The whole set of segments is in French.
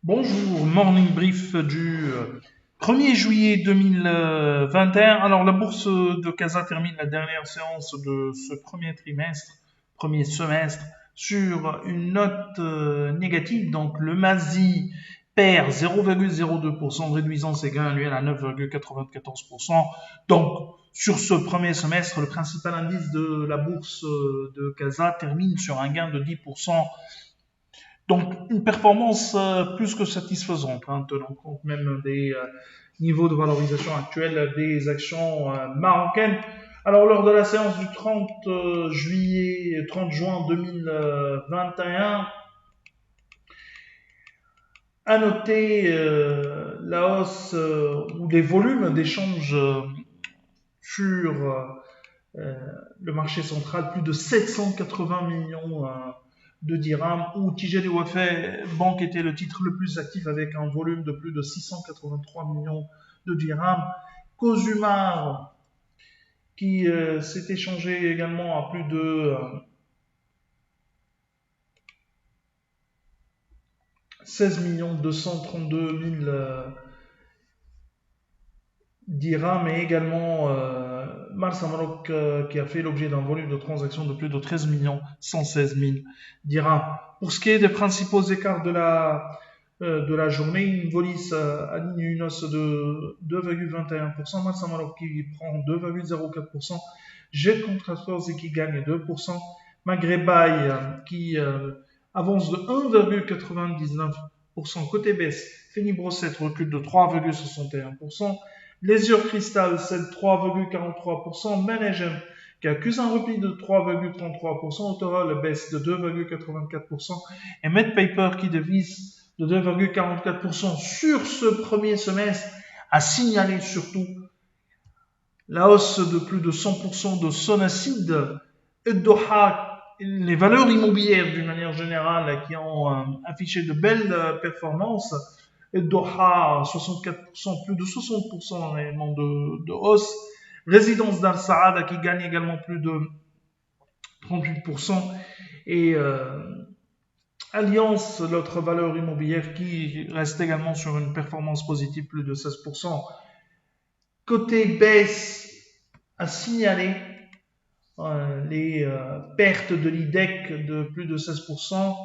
Bonjour, morning brief du 1er juillet 2021. Alors, la bourse de Casa termine la dernière séance de ce premier semestre, sur une note négative. Donc, le Masi perd 0,02%, réduisant ses gains annuels à 9,94%. Donc, sur ce premier semestre, le principal indice de la bourse de Casa termine sur un gain de 10%. Donc, une performance plus que satisfaisante, hein, tenant compte même des niveaux de valorisation actuels des actions marocaines. Alors, lors de la séance du 30 juin 2021, à noter la hausse ou les volumes d'échanges sur le marché central, plus de 780 millions de dirhams, où Tijani Wafé Bank était le titre le plus actif avec un volume de plus de 683 millions de dirhams. Cozumar, qui s'est échangé également à plus de 16 232 000 dirhams, et également Marsa Maroc qui a fait l'objet d'un volume de transactions de plus de 13 116 000 dirhams. Pour ce qui est des principaux écarts de la journée, une Volis aligne une hausse de 2,21%, Marsa Maroc qui prend 2,04%, Jet Contractors qui gagne 2%, Maghrébay qui avance de 1,99%. Côté baisse, Feni Brossette recule de 3,61%. Lesure Crystal cède 3,43%. Managem qui accuse un repli de 3,33%. Autoral baisse de 2,84%. Et MedPaper qui devise de 2,44%. Sur ce premier semestre, a signalé surtout la hausse de plus de 100% de Sonacide et Doha. Les valeurs immobilières d'une manière générale qui ont affiché de belles performances. Et Doha, 64%, plus de 60% réellement de hausse. Résidence d'Al Saada qui gagne également plus de 38%. Et Alliance, l'autre valeur immobilière qui reste également sur une performance positive, plus de 16%. Côté baisse, à signaler les pertes de l'IDEC de plus de 16%,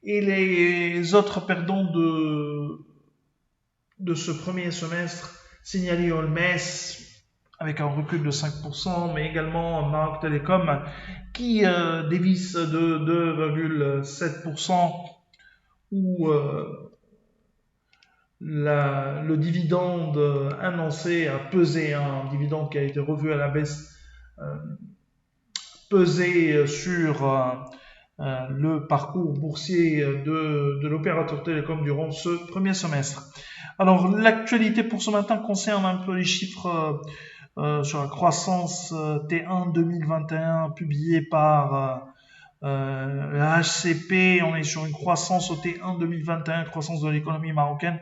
et les autres perdants de ce premier semestre, signalé Holmes avec un recul de 5%, mais également Maroc Telecom qui dévisse de 2,7%, où le dividende annoncé a pesé, un dividende qui a été revu à la baisse, pesé sur le parcours boursier de l'opérateur télécom durant ce premier semestre. Alors, l'actualité pour ce matin concerne un peu les chiffres sur la croissance T1 2021 publiée par la HCP. On est sur une croissance au T1 2021, croissance de l'économie marocaine,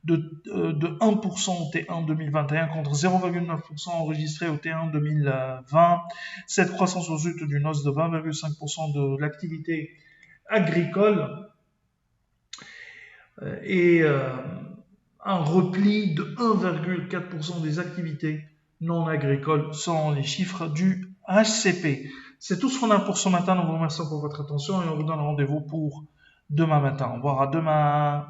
de 1% au T1 2021 contre 0,9% enregistré au T1 2020. Cette croissance résulte d'une hausse de 20,5% de l'activité agricole et un repli de 1,4% des activités non agricoles selon les chiffres du HCP. C'est tout ce qu'on a pour ce matin. Nous vous remercions pour votre attention et on vous donne rendez-vous pour demain matin. Au revoir, à demain.